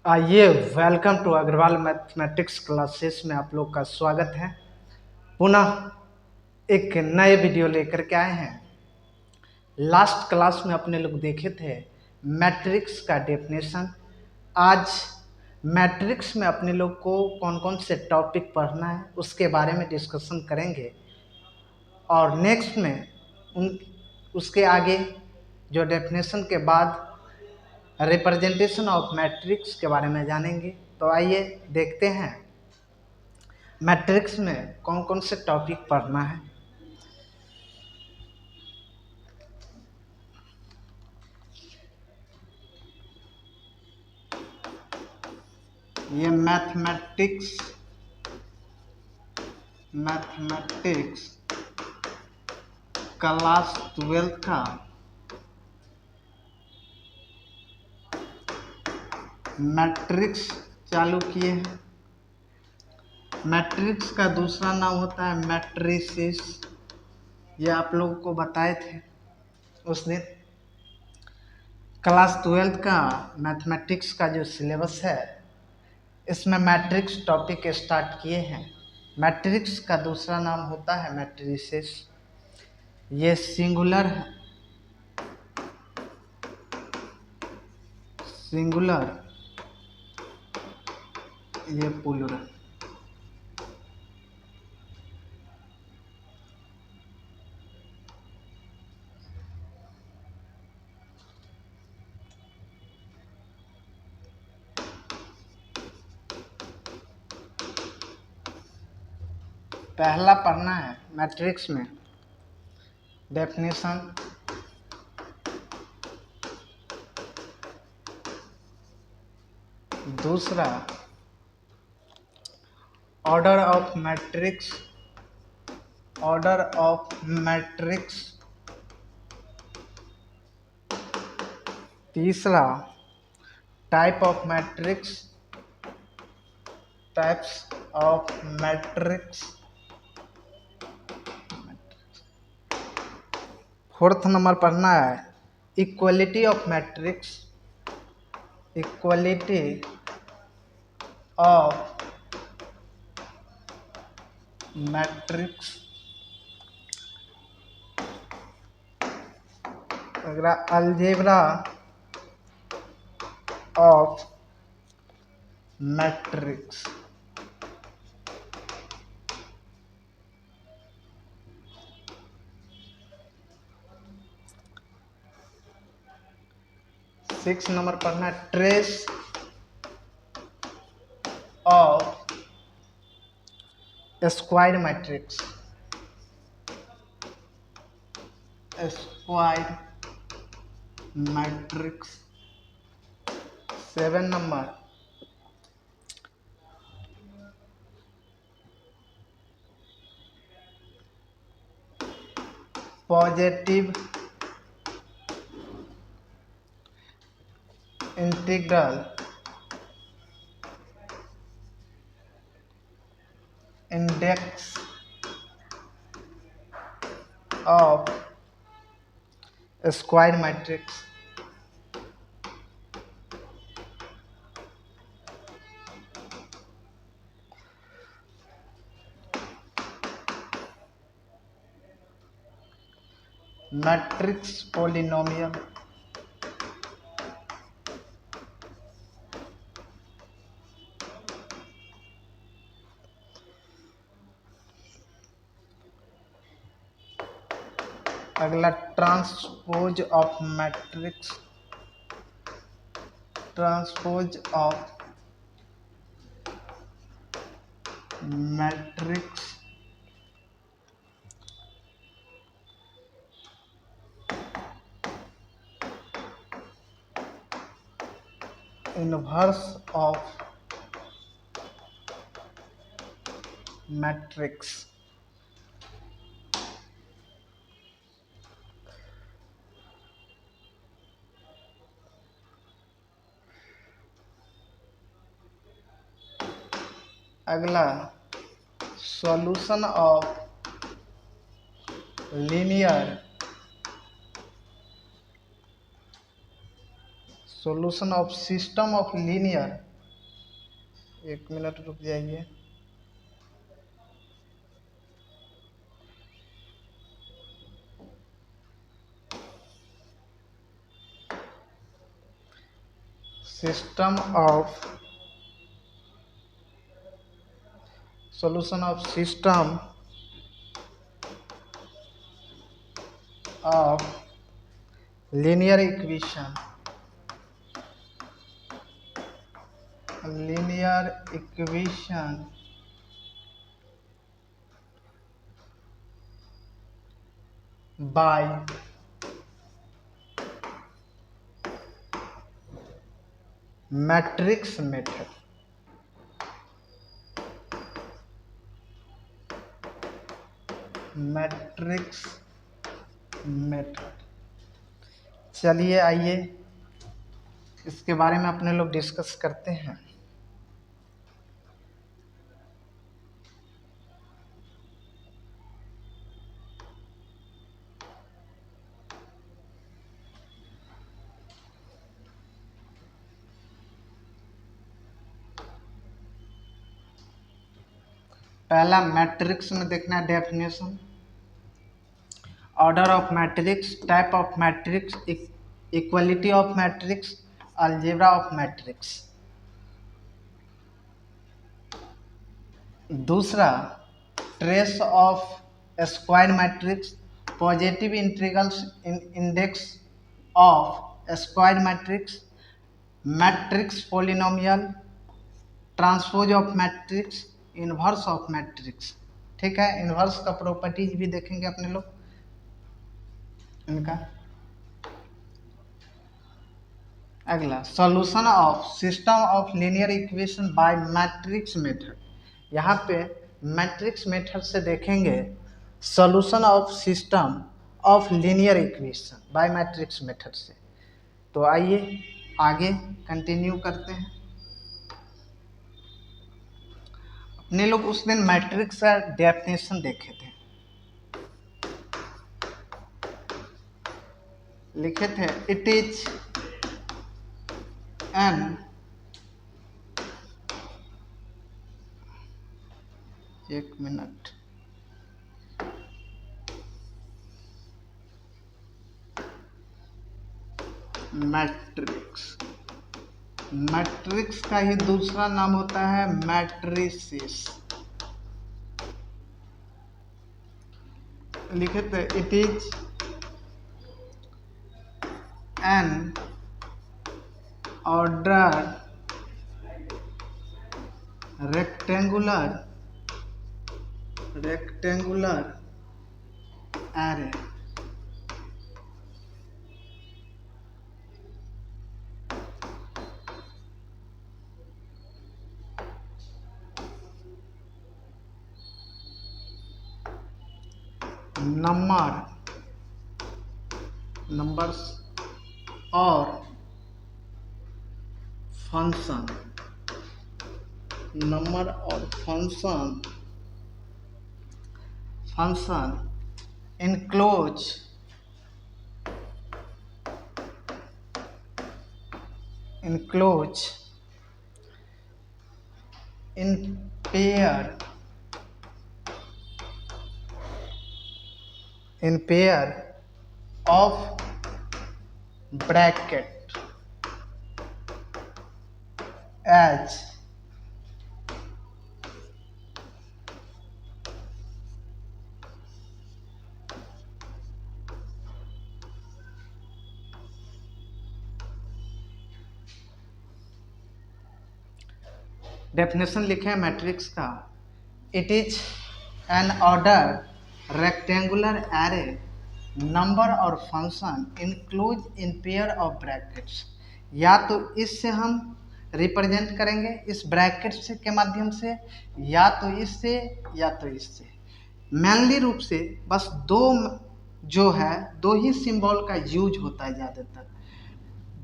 आइए, welcome to Agarwal mathematics classes में आप लोग का स्वागत है। पुनः एक नए वीडियो लेकर के आए हैं। लास्ट क्लास में अपने लोग देखे थे मैट्रिक्स का डेफिनेशन। आज मैट्रिक्स में अपने लोग को कौन कौन से टॉपिक पढ़ना है उसके बारे में डिस्कशन करेंगे और नेक्स्ट में उसके आगे जो डेफिनेशन के बाद रिप्रेजेंटेशन ऑफ मैट्रिक्स के बारे में जानेंगे। तो आइए देखते हैं मैट्रिक्स में कौन कौन से टॉपिक पढ़ना है। ये मैथमेटिक्स क्लास 12 का मैट्रिक्स चालू किए हैं। मैट्रिक्स का दूसरा नाम होता है मैट्रिसेस। ये आप लोगों को बताए थे उस दिन। क्लास 12 का मैथमेटिक्स का जो सिलेबस है इसमें मैट्रिक्स टॉपिक स्टार्ट किए हैं। मैट्रिक्स का दूसरा नाम होता है मैट्रिसेस। ये सिंगुलर है, ये प्लूरल। पहला पढ़ना है मैट्रिक्स में डेफिनेशन, दूसरा ऑर्डर ऑफ मैट्रिक्स, तीसरा types of matrix, fourth number पढ़ना है इक्वलिटी ऑफ मैट्रिक्स, अगला algebra of matrix, six number पढ़ना है trace of square matrix, seven number positive integral index of square matrix, matrix polynomial, अगला transpose of matrix, inverse of matrix, अगला solution of system of linear एक minute रुक जाइए। System of solution of system of linear equation by matrix method। Matrix method. चलिए आइए इसके बारे में अपने लोग डिस्कस करते हैं। पहला मैट्रिक्स में देखना है definition. Order of matrix, type of matrix, equality of matrix, algebra of matrix. दूसरा trace of square matrix, positive integrals index of square matrix, matrix polynomial, transpose of matrix, inverse of matrix. ठीक है, inverse का properties भी देखेंगे अपने लोग इनका। अगला solution of system of linear equation by matrix method. यहाँ पे मैट्रिक्स मेथड से देखेंगे solution of system of linear equation by matrix method से। तो आइए आगे कंटिन्यू करते हैं। अपने लोग उस दिन मैट्रिक्स का डेफिनेशन देखे थे, लिखे थे इट इज एन एक मिनट मैट्रिक्स। मैट्रिक्स का ही दूसरा नाम होता है मैट्रिसेस। लिखे थे it is an order rectangular array. Numbers और फंक्शन, नंबर और function enclose in pair of bracket as definition लिखे हैं मैट्रिक्स का। It is an order rectangular array, number और function enclose in pair of brackets. या तो इससे हम रिप्रेजेंट करेंगे इस ब्रैकेट्स के माध्यम से, या तो इससे या तो इससे। मेनली रूप से बस दो जो है दो ही सिंबल का यूज होता है ज़्यादातर।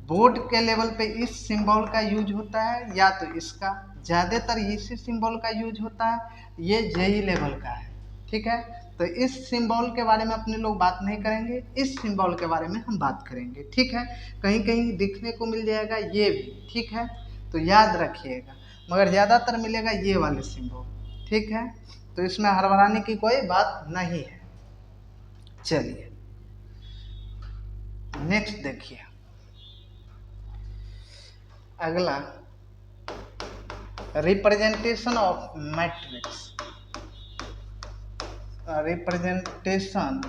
बोर्ड के लेवल पे इस सिंबल का यूज होता है या तो इसका, ज़्यादातर इसी सिंबल का यूज होता है। ये जेई लेवल का है, ठीक है। तो इस सिंबल के बारे में अपने लोग बात नहीं करेंगे, इस सिंबल के बारे में हम बात करेंगे, ठीक है। कहीं कहीं दिखने को मिल जाएगा ये भी, ठीक है। तो याद रखिएगा मगर ज़्यादातर मिलेगा ये वाले सिंबल। ठीक है, तो इसमें हड़बड़ाने की कोई बात नहीं है। चलिए नेक्स्ट देखिए, अगला representation of matrix. Representation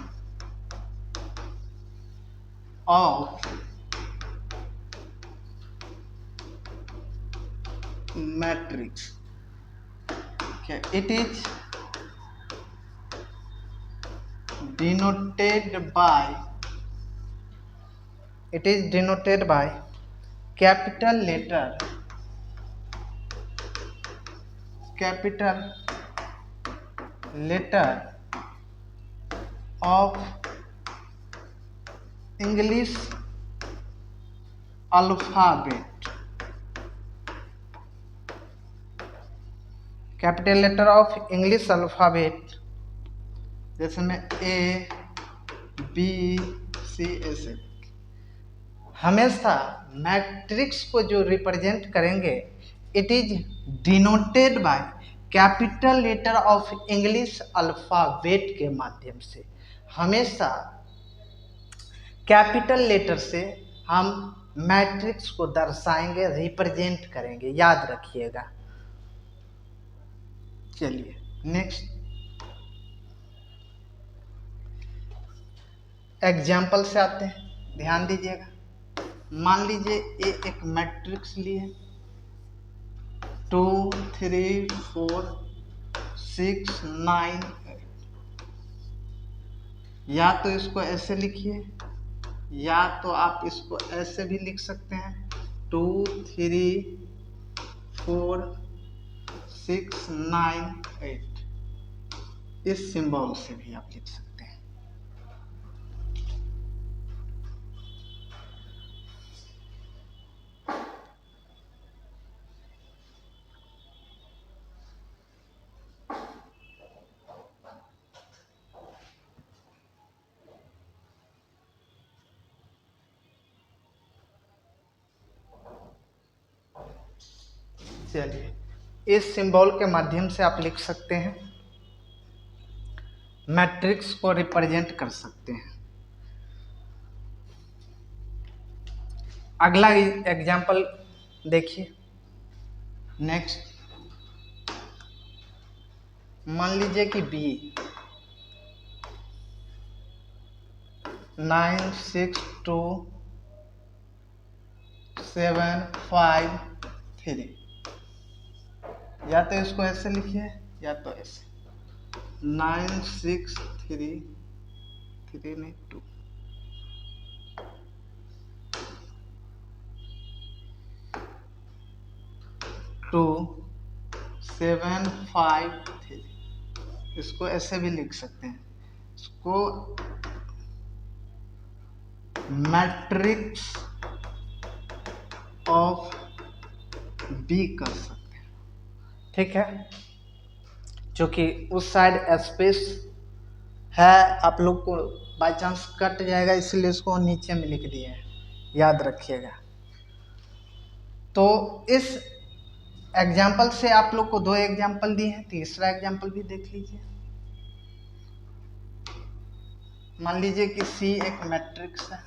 of matrix, it is denoted by capital letter of English alphabet, capital letter of English alphabet, जैसे में ए बी सी ऐसे। हमेशा मैट्रिक्स को जो रिप्रेजेंट करेंगे, it is denoted by capital letter of English alphabet के माध्यम से। हमेशा कैपिटल लेटर से हम मैट्रिक्स को दर्शाएंगे, रिप्रेजेंट करेंगे, याद रखिएगा। चलिए नेक्स्ट एग्जाम्पल से आते हैं, ध्यान दीजिएगा। मान लीजिए ये एक मैट्रिक्स लिए 2 3 4 6 9 8। या तो इसको ऐसे लिखिए, या तो आप इसको ऐसे भी लिख सकते हैं 2 3 4 6 9 8। इस सिंबल से भी आप लिख सकते हैं। चलिए इस सिंबल के माध्यम से आप लिख सकते हैं, मैट्रिक्स को रिप्रेजेंट कर सकते हैं। अगला एग्जाम्पल देखिए नेक्स्ट। मान लीजिए कि बी 9 6 2 7 5 3। या तो इसको ऐसे लिखिए या तो ऐसे 9 6 3 3 नहीं 2। 2 7 5 3। इसको ऐसे भी लिख सकते हैं, इसको मैट्रिक्स ऑफ बी कर सकते हैं। ठीक है, क्योंकि उस साइड स्पेस है, आप लोग को बाई चांस कट जाएगा, इसलिए इसको नीचे में लिख दिया है, याद रखिएगा। तो इस एग्जाम्पल से आप लोग को 2 एग्जाम्पल दिए हैं, तीसरा एग्जाम्पल भी देख लीजिए। मान लीजिए कि सी एक मैट्रिक्स है,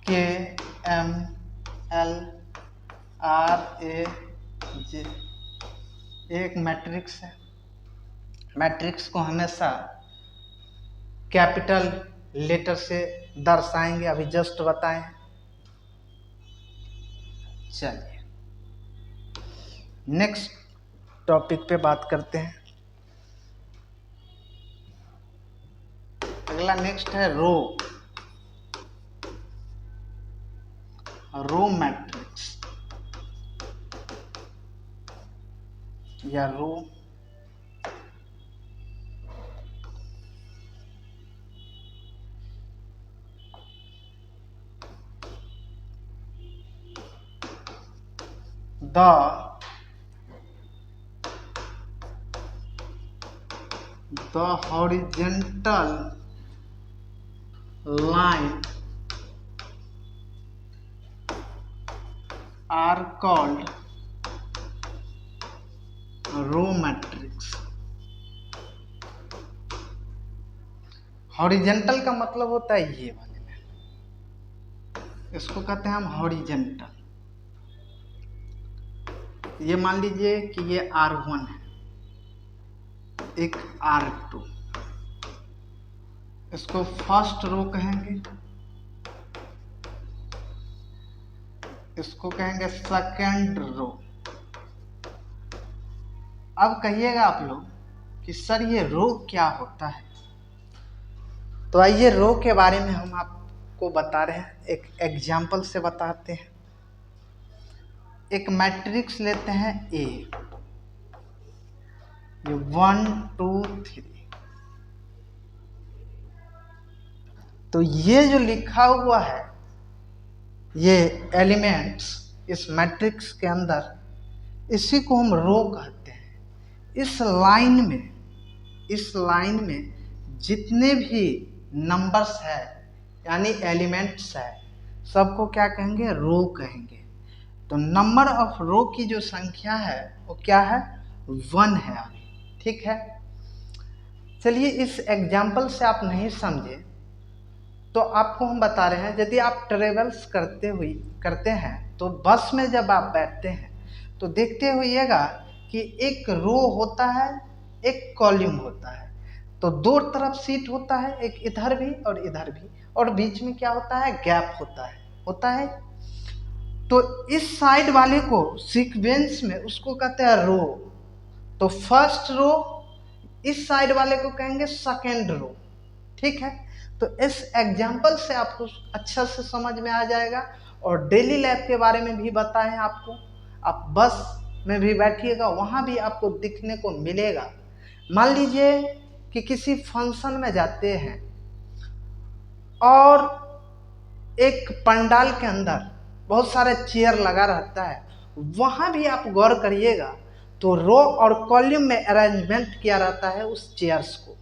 के एम एल आर ए जे एक मैट्रिक्स है। मैट्रिक्स को हमेशा कैपिटल लेटर से दर्शाएंगे, अभी जस्ट बताएं। चलिए नेक्स्ट टॉपिक पे बात करते हैं। अगला नेक्स्ट है रो मैट्रिक्स या row. The horizontal line are called row matrix. Horizontal का मतलब होता है ये वाले में, इसको कहते हैं हम हॉरिजेंटल। ये मान लीजिए कि ये R1 है, एक R2, इसको फर्स्ट रो कहेंगे, इसको कहेंगे सेकंड रो। अब कहिएगा आप लोग कि सर ये रो क्या होता है, तो आइए रो के बारे में हम आपको बता रहे हैं, एक एग्जाम्पल से बताते हैं। एक मैट्रिक्स लेते हैं ए, ये 1 2 3, तो ये जो लिखा हुआ है ये एलिमेंट्स इस मैट्रिक्स के अंदर, इसी को हम रो कहते हैं। इस लाइन में जितने भी नंबर्स है यानी एलिमेंट्स है, सबको क्या कहेंगे, रो कहेंगे। तो नंबर ऑफ रो की जो संख्या है वो क्या है, 1 है। ठीक है, चलिए इस एग्जाम्पल से आप नहीं समझे तो आपको हम बता रहे हैं, यदि आप ट्रेवल्स करते हैं तो बस में जब आप बैठते हैं तो देखते होइएगा कि एक रो होता है, एक कॉलम होता है। तो दो तरफ सीट होता है, एक इधर भी और इधर भी, और बीच में क्या होता है, गैप होता है। तो इस साइड वाले को सीक्वेंस में उसको कहते हैं रो। तो फर्स्ट रो, इस साइड वाले को कहेंगे सेकेंड रो। ठीक है, तो इस एग्जाम्पल से आपको अच्छा से समझ में आ जाएगा। और डेली लाइफ के बारे में भी बताएं आपको, आप बस में भी बैठिएगा वहाँ भी आपको दिखने को मिलेगा। मान लीजिए कि किसी फंक्शन में जाते हैं और एक पंडाल के अंदर बहुत सारे चेयर लगा रहता है, वहाँ भी आप गौर करिएगा तो रो और कॉलम में अरेंजमेंट किया रहता है उस चेयर्स को।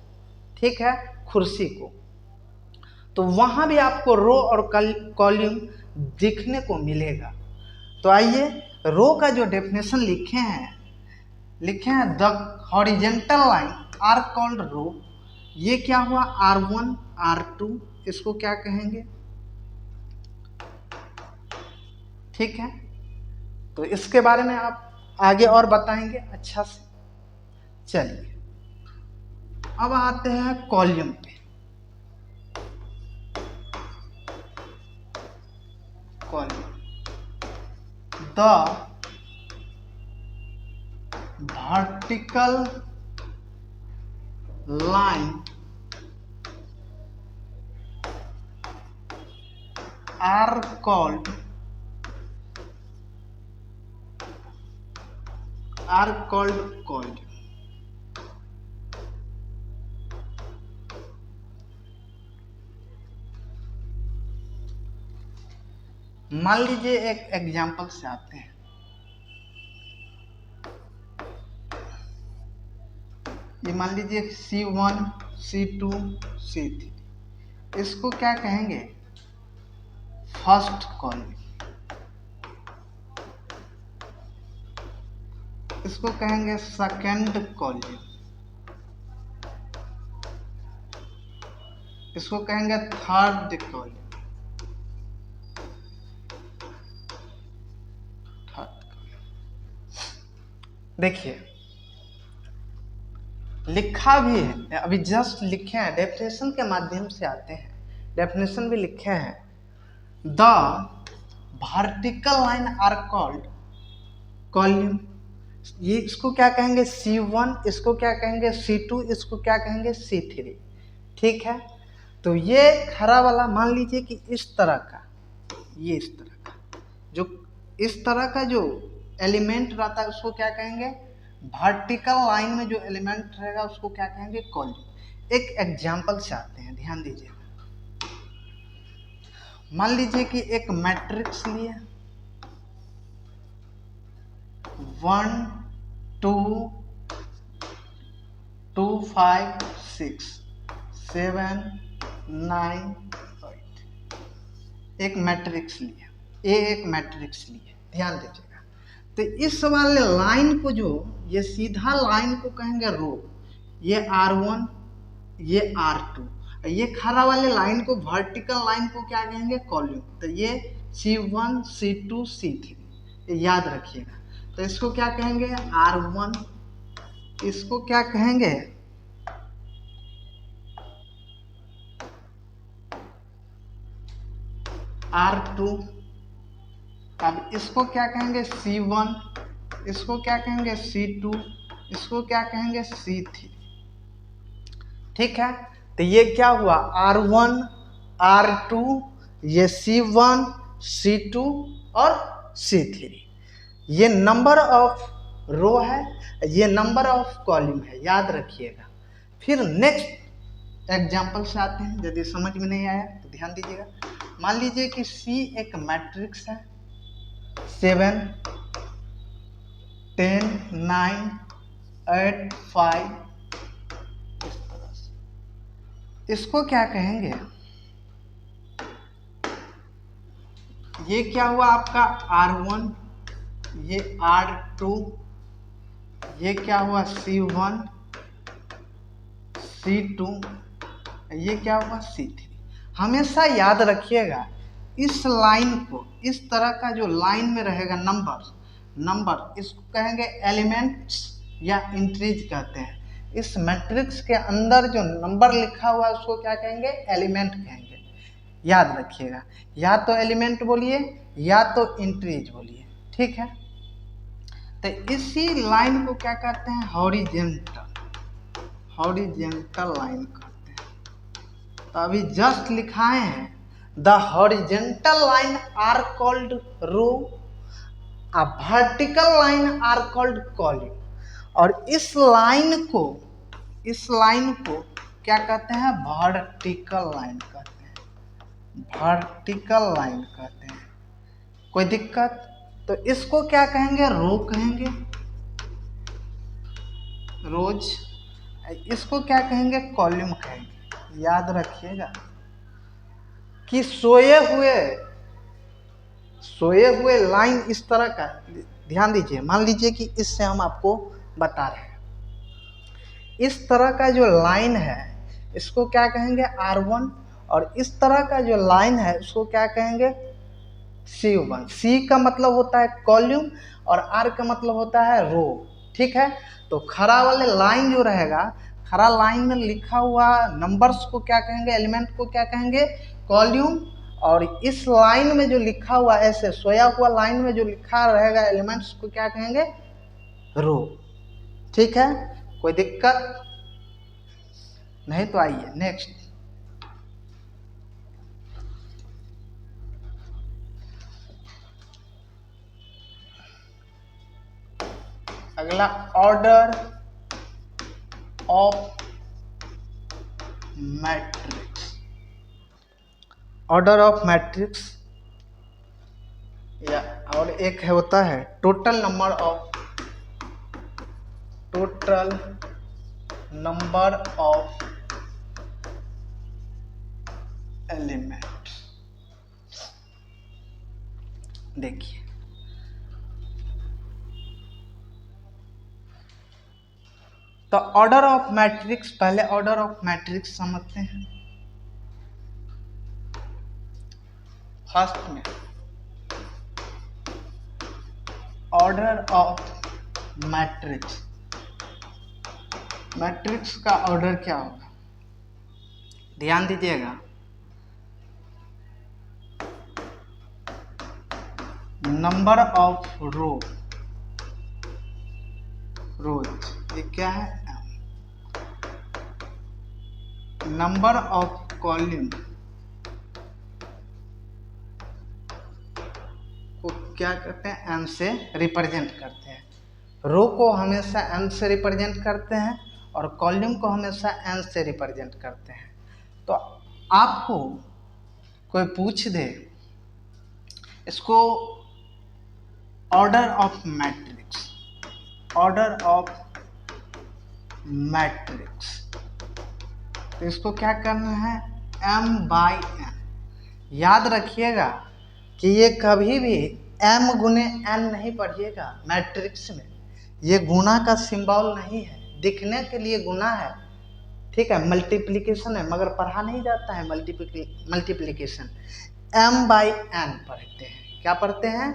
ठीक है, कुर्सी को, तो वहाँ भी आपको रो और कॉलम दिखने को मिलेगा। तो आइए रो का जो डेफिनेशन लिखे हैं the horizontal line are called row. ये क्या हुआ, R1 R2, इसको क्या कहेंगे। ठीक है, तो इसके बारे में आप आगे और बताएंगे अच्छा से। चलिए अब आते हैं कॉलम पे। Column, the vertical line are called column। मान लीजिए एक एग्जांपल से आते हैं, ये मान लीजिए C1 C2 C3, इसको क्या कहेंगे, फर्स्ट कॉलम। इसको कहेंगे सेकंड कॉलम। इसको कहेंगे थर्ड कॉलम। देखिए लिखा भी है, अभी जस्ट लिखे हैं, डेफिनेशन के माध्यम से आते हैं। डेफिनेशन भी लिखे हैं, the vertical line are called column. ये इसको क्या कहेंगे, C1, इसको क्या कहेंगे C2, इसको क्या कहेंगे C3। ठीक है, तो ये खरा वाला मान लीजिए कि इस तरह का, ये इस तरह का, जो इस तरह का जो एलिमेंट रहता है उसको क्या कहेंगे, वर्टिकल लाइन में जो एलिमेंट रहेगा उसको क्या कहेंगे, कॉलम। एक एग्जांपल से आते हैं, ध्यान दीजिए। मान लीजिए कि एक मैट्रिक्स लिए 1 2 2 5 6 7 9 8, एक मैट्रिक्स लिए, एक मैट्रिक्स लिए, ध्यान दीजिएगा। तो इस वाले लाइन को जो ये सीधा लाइन को कहेंगे रो, ये R1, ये R2, ये खड़ा वाले लाइन को वर्टिकल लाइन को क्या कहेंगे कॉलम। तो ये C1 C2 C3 ये याद रखिएगा। तो इसको क्या कहेंगे R1, इसको क्या कहेंगे R2, अब इसको क्या कहेंगे C1, इसको क्या कहेंगे C2, इसको क्या कहेंगे C3। ठीक है, तो ये क्या हुआ R1 R2, ये C1 C2 और C3। ये नंबर ऑफ रो है, ये नंबर ऑफ कॉलम है, याद रखिएगा। फिर नेक्स्ट एग्जांपल से आते हैं। यदि समझ में नहीं आया तो ध्यान दीजिएगा। मान लीजिए कि C एक मैट्रिक्स है, 7 10 9 8 5, इस तरह से। इसको क्या कहेंगे, ये क्या हुआ आपका R1, ये R2, ये क्या हुआ C1 C2, ये क्या हुआ C3। हमेशा याद रखिएगा इस लाइन को, इस तरह का जो लाइन में रहेगा नंबर इसको कहेंगे एलिमेंट्स या इंट्रीज कहते हैं। इस मैट्रिक्स के अंदर जो नंबर लिखा हुआ है उसको क्या कहेंगे एलिमेंट कहेंगे, याद रखिएगा। या तो एलिमेंट बोलिए या तो इंट्रीज बोलिए, ठीक है। तो इसी लाइन को क्या कहते हैं हॉरिजेंटल लाइन कहते हैं। तो अभी जस्ट लिखाए हैं the horizontal line are called row, a vertical line are called column। और इस लाइन को क्या कहते हैं वर्टिकल लाइन कहते हैं, वर्टिकल लाइन कहते हैं। कोई दिक्कत? तो इसको क्या कहेंगे रो कहेंगे, रोज। इसको क्या कहेंगे कॉलम कहेंगे। याद रखिएगा कि सोए हुए लाइन इस तरह का, ध्यान दीजिए। मान लीजिए कि इससे हम आपको बता रहे हैं, इस तरह का जो लाइन है इसको क्या कहेंगे R1, और इस तरह का जो लाइन है उसको क्या कहेंगे C1। C का मतलब होता है कॉलम और R का मतलब होता है रो, ठीक है। तो खड़ा वाले लाइन जो रहेगा, खड़ा लाइन में लिखा हुआ नंबर्स को क्या कहेंगे, एलिमेंट को क्या कहेंगे कॉलम, और इस लाइन में जो लिखा हुआ ऐसे सोया हुआ लाइन में जो लिखा रहेगा एलिमेंट्स को क्या कहेंगे रो, ठीक है। कोई दिक्कत नहीं? तो आइए नेक्स्ट। अगला order of matrix. Order of matrix या और एक है होता है टोटल नंबर ऑफ एलिमेंट्स। देखिए तो ऑर्डर ऑफ मैट्रिक्स, पहले ऑर्डर ऑफ मैट्रिक्स समझते हैं। फर्स्ट में ऑर्डर ऑफ मैट्रिक्स, मैट्रिक्स का ऑर्डर क्या होगा, ध्यान दीजिएगा। नंबर ऑफ रोज, ये क्या है नंबर ऑफ कॉलम को क्या करते हैं m से रिप्रेजेंट करते हैं। रो को हमेशा m से रिप्रेजेंट करते हैं और कॉलम को हमेशा n से रिप्रेजेंट करते हैं। तो आपको कोई पूछ दे इसको order of matrix, order of matrix, तो इसको क्या करना है m/n। याद रखिएगा कि ये कभी भी m गुने n नहीं पढ़िएगा मैट्रिक्स में, ये गुना का सिंबल नहीं है, दिखने के लिए गुना है, ठीक है, मल्टीप्लिकेशन है, मगर पढ़ा नहीं जाता है मल्टीप्लिकेशन। m बाई n पढ़ते हैं, क्या पढ़ते हैं,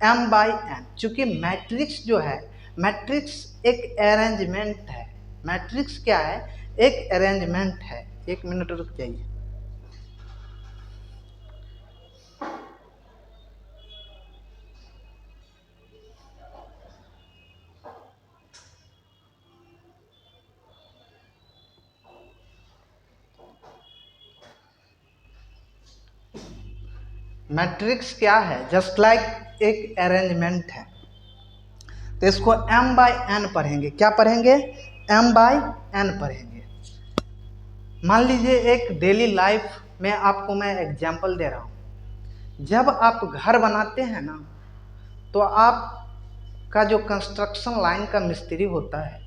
m बाई n। चूंकि मैट्रिक्स जो है, मैट्रिक्स एक अरेंजमेंट है, मैट्रिक्स क्या है, एक अरेंजमेंट है। एक मिनट रुक जाइए। मैट्रिक्स क्या है, जस्ट लाइक एक अरेंजमेंट है। तो इसको m बाई n पढ़ेंगे, क्या पढ़ेंगे, m बाई n पढ़ेंगे। मान लीजिए एक डेली लाइफ में आपको मैं एग्जांपल दे रहा हूँ। जब आप घर बनाते हैं ना, तो आपका जो कंस्ट्रक्शन लाइन का मिस्त्री होता है,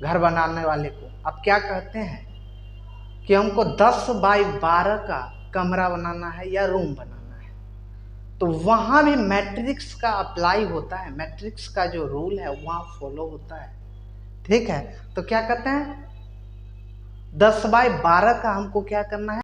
घर बनाने वाले को आप क्या कहते हैं कि हमको 10 बाई 12 का कमरा बनाना है या रूम बनाना है, तो वहाँ भी मैट्रिक्स का अप्लाई होता है, मैट्रिक्स का जो रूल है वहाँ फॉलो होता है, ठीक है। तो क्या कहते हैं, 10 बाई 12 का हमको क्या करना है,